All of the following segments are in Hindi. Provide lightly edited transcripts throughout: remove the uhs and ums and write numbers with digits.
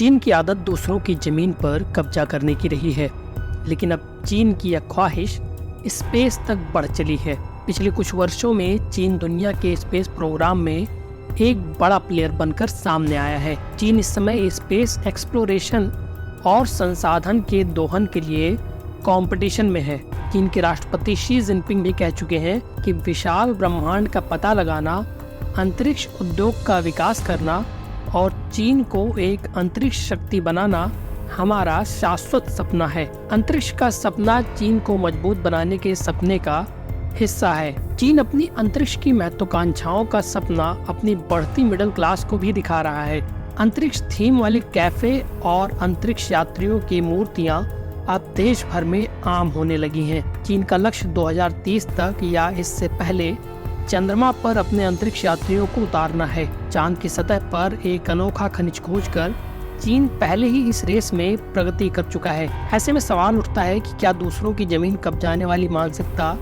चीन की आदत दूसरों की जमीन पर कब्जा करने की रही है, लेकिन अब चीन की यह ख्वाहिश स्पेस तक बढ़ चली है। पिछले कुछ वर्षों में चीन दुनिया के स्पेस प्रोग्राम में एक बड़ा प्लेयर बनकर सामने आया है। चीन इस समय स्पेस एक्सप्लोरेशन और संसाधन के दोहन के लिए कंपटीशन में है। चीन के राष्ट्रपति शी जिनपिंग भी कह चुके हैं कि विशाल ब्रह्मांड का पता लगाना, अंतरिक्ष उद्योग का विकास करना और चीन को एक अंतरिक्ष शक्ति बनाना हमारा शाश्वत सपना है। अंतरिक्ष का सपना चीन को मजबूत बनाने के सपने का हिस्सा है। चीन अपनी अंतरिक्ष की महत्वाकांक्षाओं का सपना अपनी बढ़ती मिडिल क्लास को भी दिखा रहा है। अंतरिक्ष थीम वाले कैफे और अंतरिक्ष यात्रियों की मूर्तियां अब देश भर में आम होने लगी हैं। चीन का लक्ष्य 2030 तक या इससे पहले चंद्रमा पर अपने अंतरिक्ष यात्रियों को उतारना है। चांद की सतह पर एक अनोखा खनिज खोजकर चीन पहले ही इस रेस में प्रगति कर चुका है। ऐसे में सवाल उठता है कि क्या दूसरों की जमीन कब्जाने वाली मानसिकता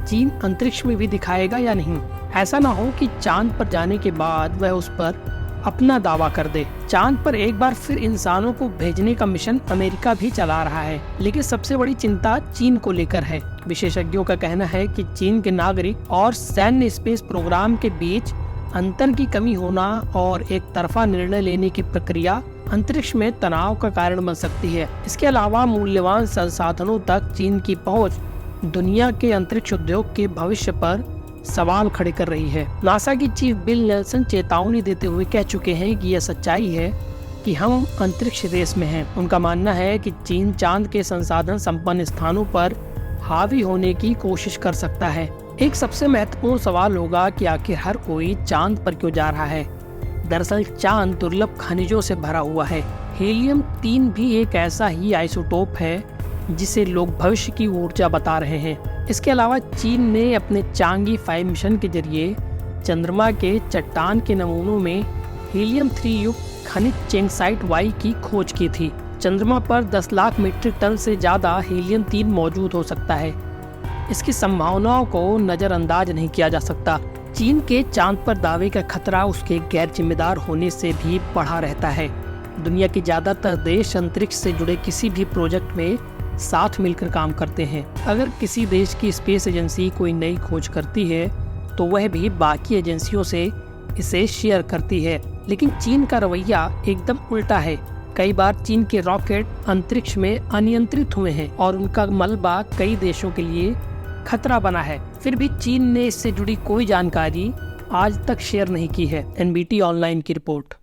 चीन अंतरिक्ष में भी दिखाएगा या नहीं। ऐसा ना हो कि चांद पर जाने के बाद वह उस पर अपना दावा कर दे। चांद पर एक बार फिर इंसानों को भेजने का मिशन अमेरिका भी चला रहा है, लेकिन सबसे बड़ी चिंता चीन को लेकर है। विशेषज्ञों का कहना है कि चीन के नागरिक और सैन्य स्पेस प्रोग्राम के बीच अंतर की कमी होना और एक तरफा निर्णय लेने की प्रक्रिया अंतरिक्ष में तनाव का कारण बन सकती है। इसके अलावा मूल्यवान संसाधनों तक चीन की पहुंच दुनिया के अंतरिक्ष उद्योग के भविष्य पर सवाल खड़े कर रही है। नासा की चीफ बिल नेल्सन चेतावनी देते हुए कह चुके हैं कि यह सच्चाई है कि हम अंतरिक्ष रेस में हैं। उनका मानना है कि चीन चांद के संसाधन संपन्न स्थानों पर हावी होने की कोशिश कर सकता है। एक सबसे महत्वपूर्ण सवाल होगा कि आखिर हर कोई चांद पर क्यों जा रहा है। दरअसल चांद दुर्लभ खनिजों से भरा हुआ है। हीलियम 3 भी एक ऐसा ही आइसोटोप है जिसे लोग भविष्य की ऊर्जा बता रहे हैं। इसके अलावा चीन ने अपने चांगी 5 मिशन के जरिए चंद्रमा के चट्टान के नमूनों में हीलियम 3 युक्त खनिज चेंगसाइट वाई की खोज की थी। चंद्रमा पर 10 लाख मीट्रिक टन से ज्यादा हीलियम 3 मौजूद हो सकता है। इसकी संभावनाओं को नजरअंदाज नहीं किया जा सकता। चीन के चांद पर दावे का खतरा उसके गैर जिम्मेदार होने से भी बढ़ा रहता है। दुनिया के ज्यादातर देश अंतरिक्ष से जुड़े किसी भी प्रोजेक्ट में साथ मिलकर काम करते हैं। अगर किसी देश की स्पेस एजेंसी कोई नई खोज करती है तो वह भी बाकी एजेंसियों से इसे शेयर करती है, लेकिन चीन का रवैया एकदम उल्टा है। कई बार चीन के रॉकेट अंतरिक्ष में अनियंत्रित हुए हैं और उनका मलबा कई देशों के लिए खतरा बना है। फिर भी चीन ने इससे जुड़ी कोई जानकारी आज तक शेयर नहीं की है। एनबीटी ऑनलाइन की रिपोर्ट।